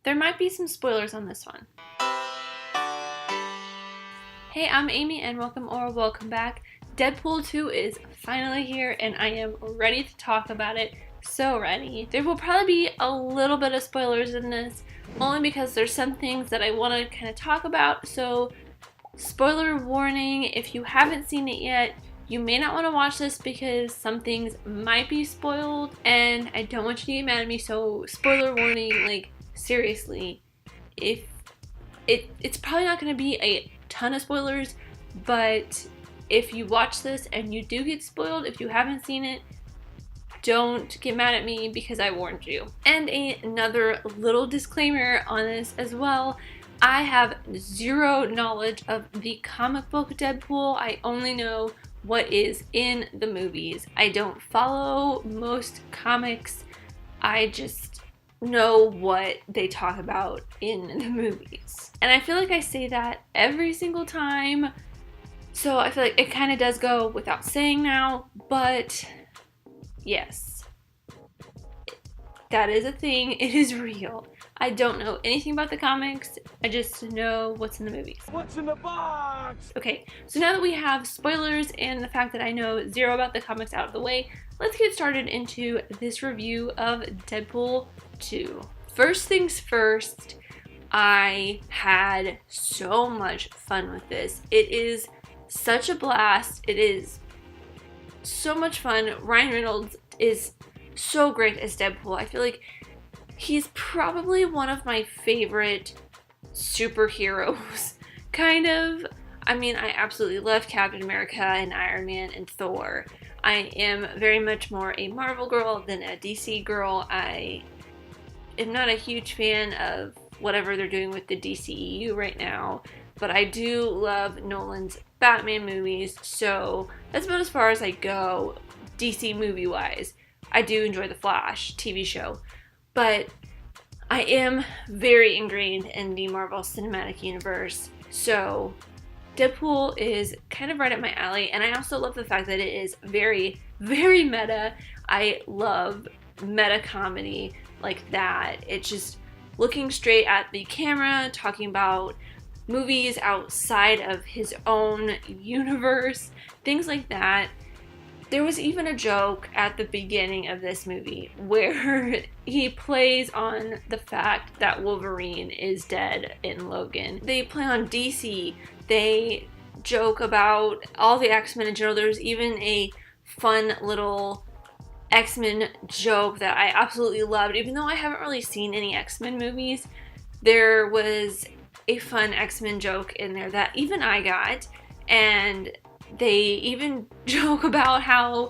There might be some spoilers on this one. Hey, I'm Amy and welcome back. Deadpool 2 is finally here and I am ready to talk about it. So ready. There will probably be a little bit of spoilers in this, only because there's some things that I want to kind of talk about. So spoiler warning, if you haven't seen it yet, you may not want to watch this because some things might be spoiled and I don't want you to get mad at me. So spoiler warning, like seriously, if it's probably not going to be a ton of spoilers, but if you watch this and you do get spoiled, if you haven't seen it, don't get mad at me because I warned you. And another little disclaimer on this as well, I have zero knowledge of the comic book Deadpool. I only know what is in the movies. I don't follow most comics. I just know what they talk about in the movies. And I feel like I say that every single time, so I feel like it kind of does go without saying now, but yes, that is a thing. It is real. I don't know anything about the comics. I just know what's in the movies. What's in the box? Okay, so now that we have spoilers and the fact that I know zero about the comics out of the way, let's get started into this review of Deadpool 2. First things first, I had so much fun with this. It is such a blast. It is so much fun. Ryan Reynolds is so great as Deadpool. I feel like he's probably one of my favorite superheroes, kind of. I mean, I absolutely love Captain America and Iron Man and Thor. I am very much more a Marvel girl than a DC girl. I am not a huge fan of whatever they're doing with the DCEU right now, but I do love Nolan's Batman movies, so that's about as far as I go DC movie-wise. I do enjoy The Flash TV show, but I am very ingrained in the Marvel Cinematic Universe, so Deadpool is kind of right up my alley, and I also love the fact that it is very, very meta. I love meta comedy like that. It's just looking straight at the camera, talking about movies outside of his own universe, things like that. There was even a joke at the beginning of this movie where he plays on the fact that Wolverine is dead in Logan. They play on DC. They joke about all the X-Men in general. There's even a fun little X-Men joke that I absolutely loved. Even though I haven't really seen any X-Men movies, there was a fun X-Men joke in there that even I got, and they even joke about how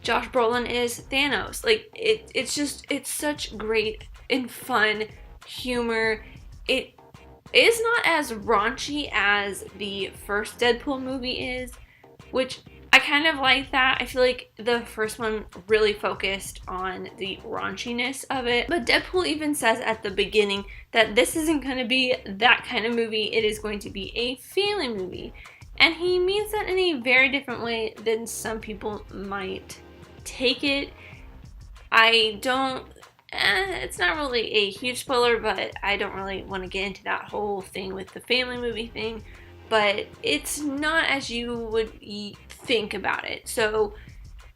Josh Brolin is Thanos. Like, it's such great and fun humor. It is not as raunchy as the first Deadpool movie is, which I kind of like that. I feel like the first one really focused on the raunchiness of it. But Deadpool even says at the beginning that this isn't going to be that kind of movie. It is going to be a family movie. And he means that in a very different way than some people might take it. It's not really a huge spoiler, but I don't really want to get into that whole thing with the family movie thing. But it's not as you would think about it. So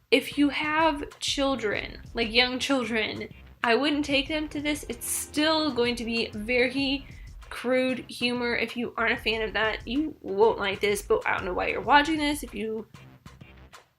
if you have children, like young children, I wouldn't take them to this. It's still going to be very crude humor. If you aren't a fan of that, you won't like this, but I don't know why you're watching this if you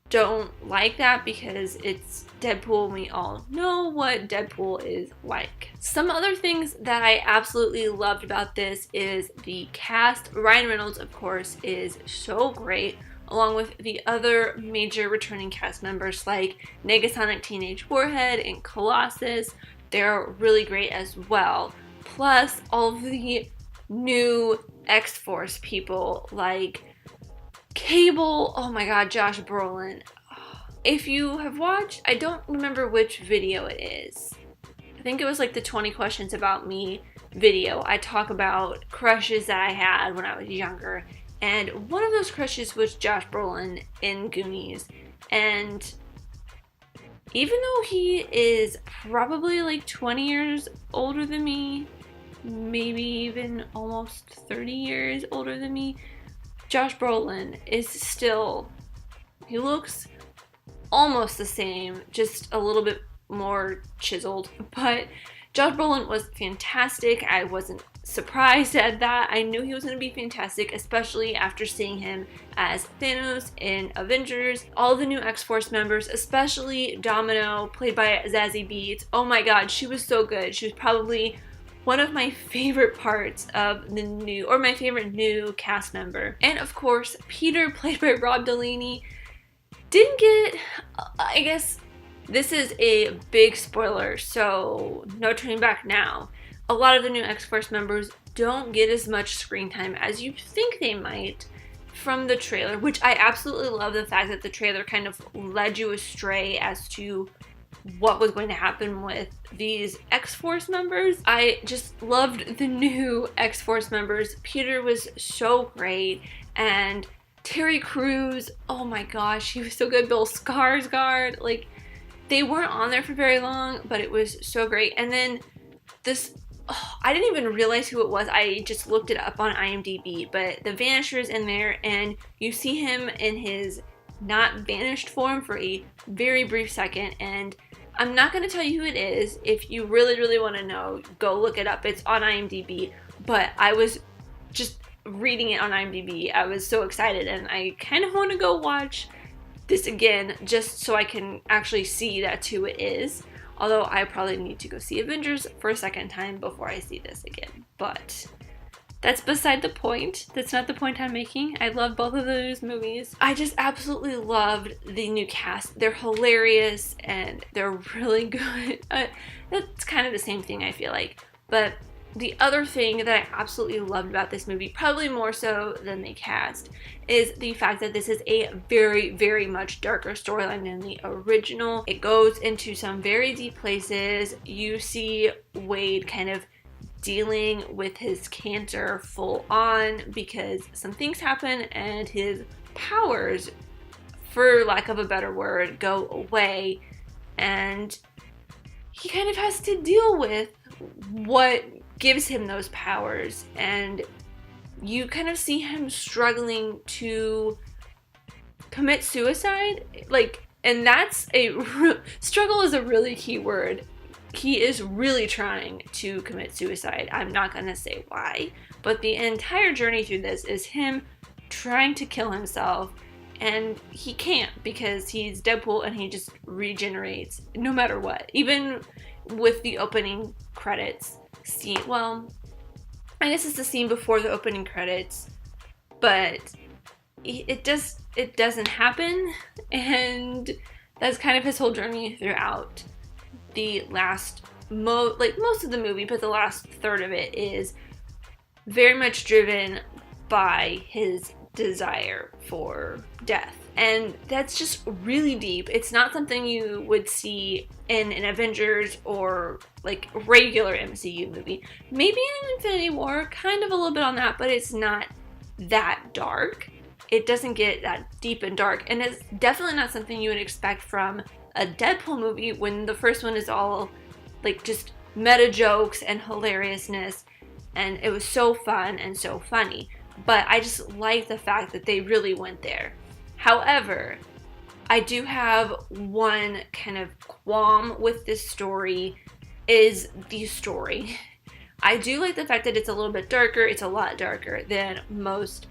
don't like that, because it's Deadpool and we all know what Deadpool is like. Some other things that I absolutely loved about this is the cast. Ryan Reynolds, of course, is so great, along with the other major returning cast members like Negasonic Teenage Warhead and Colossus. They're really great as well. Plus all of the new X-Force people like Cable, oh my god, Josh Brolin. If you have watched, I don't remember which video it is. I think it was like the 20 questions about me video. I talk about crushes that I had when I was younger. And one of those crushes was Josh Brolin in Goonies. And even though he is probably like 20 years older than me, maybe even almost 30 years older than me. Josh Brolin is still, he looks almost the same, just a little bit more chiseled, but Josh Brolin was fantastic. I wasn't surprised at that. I knew he was going to be fantastic, especially after seeing him as Thanos in Avengers. All the new X-Force members, especially Domino, played by Zazie Beetz. Oh my god, she was so good. She was probably one of my favorite parts of the new, or my favorite new cast member. And of course, Peter, played by Rob Delaney, didn't get, I guess this is a big spoiler, so no turning back now. A lot of the new X-Force members don't get as much screen time as you think they might from the trailer, which I absolutely love the fact that the trailer kind of led you astray as to what was going to happen with these X-Force members. I just loved the new X-Force members. Peter was so great, and Terry Crews, oh my gosh, he was so good. Bill Skarsgård, like, they weren't on there for very long, but it was so great. And then this, I didn't even realize who it was. I just looked it up on IMDb, but the Vanisher's in there, and you see him in his not vanished form for a very brief second, and I'm not going to tell you who it is. If you really, really want to know, go look it up. It's on IMDb, but I was just reading it on IMDb. I was so excited, and I kind of want to go watch this again just so I can actually see that's who it is. Although I probably need to go see Avengers for a second time before I see this again. But that's beside the point. That's not the point I'm making. I love both of those movies. I just absolutely loved the new cast. They're hilarious and they're really good. That's kind of the same thing, I feel like. But the other thing that I absolutely loved about this movie, probably more so than the cast, is the fact that this is a very, very much darker storyline than the original. It goes into some very deep places. You see Wade kind of dealing with his cancer full on because some things happen and his powers, for lack of a better word, go away, and he kind of has to deal with what gives him those powers, and you kind of see him struggling to commit suicide, like, and that's struggle is a really key word. He is really trying to commit suicide. I'm not gonna say why, but the entire journey through this is him trying to kill himself, and he can't because he's Deadpool and he just regenerates no matter what. Even with the opening credits scene, well, I guess it's the scene before the opening credits, but it doesn't happen, and that's kind of his whole journey throughout the last most of the movie, but the last third of it is very much driven by his desire for death. And that's just really deep. It's not something you would see in an Avengers or like regular MCU movie. Maybe in Infinity War, kind of a little bit on that, but it's not that dark. It doesn't get that deep and dark, and it's definitely not something you would expect from a Deadpool movie when the first one is all like just meta jokes and hilariousness, and it was so fun and so funny. But I just like the fact that they really went there. However, I do have one kind of qualm with this story, is the story. I do like the fact that it's a little bit darker. It's a lot darker than most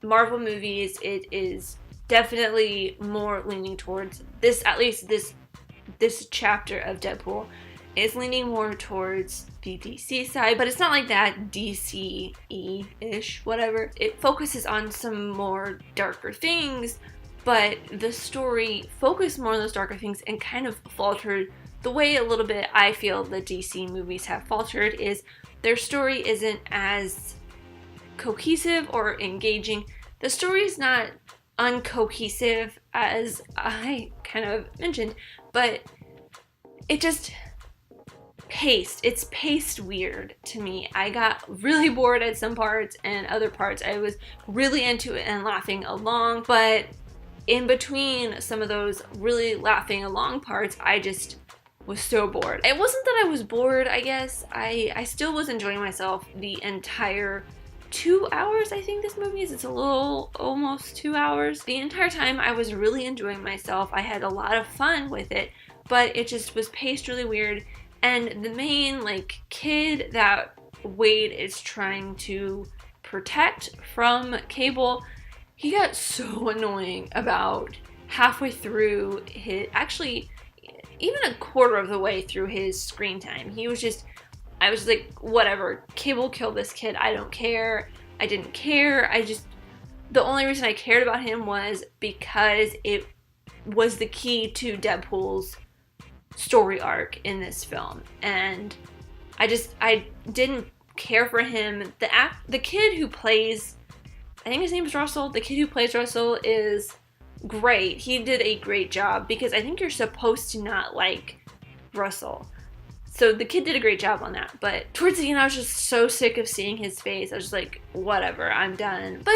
Marvel movies. It is definitely more leaning towards this, at least this chapter of Deadpool is leaning more towards the DC side, but it's not like that DCE-ish, whatever. It focuses on some more darker things, but the story focused more on those darker things and kind of faltered. The way a little bit I feel the DC movies have faltered is their story isn't as cohesive or engaging. The story is not uncohesive, as I kind of mentioned, but it just it's paced weird to me. I got really bored at some parts, and other parts I was really into it and laughing along, but in between some of those really laughing along parts, I just was so bored. It wasn't that I was bored, I guess. I still was enjoying myself the entire 2 hours, I think this movie is. It's a little, almost 2 hours. The entire time I was really enjoying myself. I had a lot of fun with it, but it just was paced really weird. And the main, like, kid that Wade is trying to protect from Cable, he got so annoying about halfway through his, actually, even a quarter of the way through his screen time. He was just, I was like, whatever, Cable killed this kid, I don't care. I didn't care. The only reason I cared about him was because it was the key to Deadpool's story arc in this film. And I didn't care for him. The kid who plays, I think his name is Russell, the kid who plays Russell is great. He did a great job, because I think you're supposed to not like Russell. So the kid did a great job on that. But towards the end, I was just so sick of seeing his face. I was just like, whatever, I'm done. But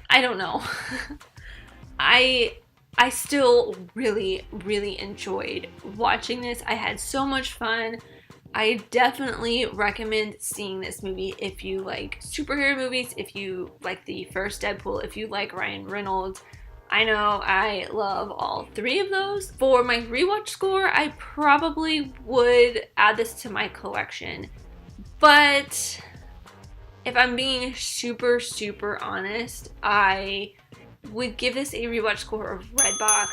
I don't know. I still really, really enjoyed watching this. I had so much fun. I definitely recommend seeing this movie if you like superhero movies, if you like the first Deadpool, if you like Ryan Reynolds. I know I love all three of those. For my rewatch score, I probably would add this to my collection. But if I'm being super, super honest, I would give this a rewatch score of Redbox.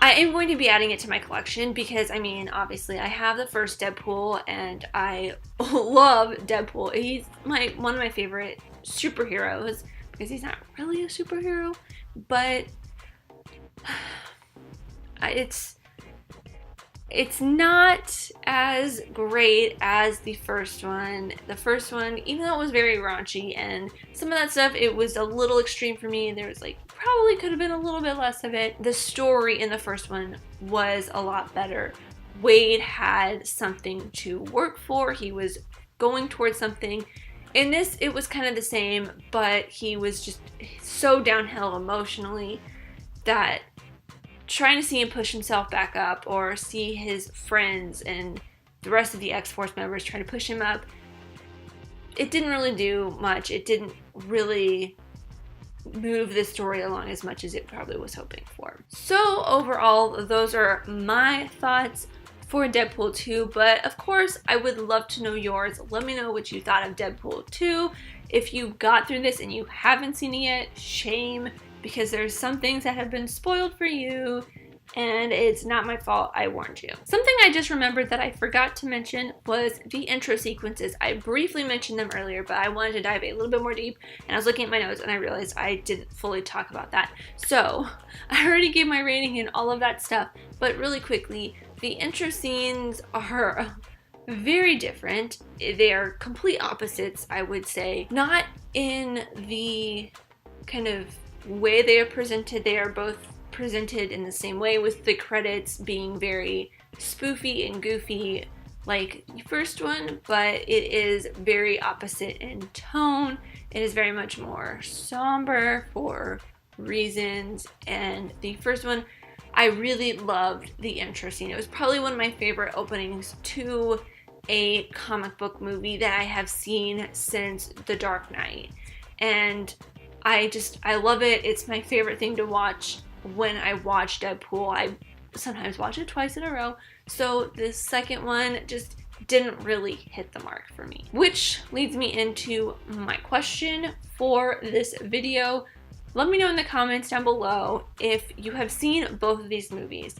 I am going to be adding it to my collection because, I mean, obviously I have the first Deadpool and I love Deadpool. He's one of my favorite superheroes because he's not really a superhero, but it's not as great as the first one. The first one, even though it was very raunchy and some of that stuff, it was a little extreme for me. There was like, probably could have been a little bit less of it. The story in the first one was a lot better. Wade had something to work for. He was going towards something. In this, it was kind of the same, but he was just so downhill emotionally that trying to see him push himself back up, or see his friends and the rest of the X-Force members trying to push him up, it didn't really do much. It didn't really move the story along as much as it probably was hoping for. So overall, those are my thoughts for Deadpool 2, but of course I would love to know yours. Let me know what you thought of Deadpool 2. If you got through this and you haven't seen it yet, shame, because there's some things that have been spoiled for you, and it's not my fault, I warned you. Something I just remembered that I forgot to mention was the intro sequences. I briefly mentioned them earlier, but I wanted to dive a little bit more deep, and I was looking at my notes and I realized I didn't fully talk about that. So, I already gave my rating and all of that stuff, but really quickly, the intro scenes are very different. They are complete opposites, I would say. Not in the kind of way they are presented. They are both presented in the same way, with the credits being very spoofy and goofy like the first one, but it is very opposite in tone. It is very much more somber for reasons, and the first one, I really loved the intro scene. It was probably one of my favorite openings to a comic book movie that I have seen since The Dark Knight, and I love it. It's my favorite thing to watch when I watch Deadpool. I sometimes watch it twice in a row, so the second one just didn't really hit the mark for me. Which leads me into my question for this video. Let me know in the comments down below if you have seen both of these movies.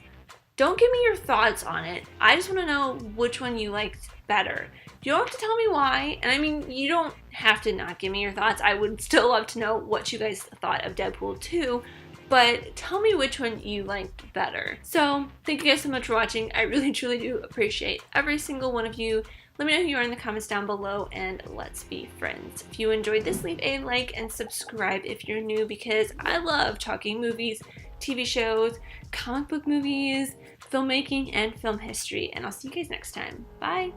Don't give me your thoughts on it. I just want to know which one you liked better. You don't have to tell me why, and I mean, you don't have to not give me your thoughts. I would still love to know what you guys thought of Deadpool 2, but tell me which one you liked better. So, thank you guys so much for watching. I really truly do appreciate every single one of you. Let me know who you are in the comments down below, and let's be friends. If you enjoyed this, leave a like and subscribe if you're new, because I love talking movies, TV shows, comic book movies, filmmaking, and film history. And I'll see you guys next time. Bye!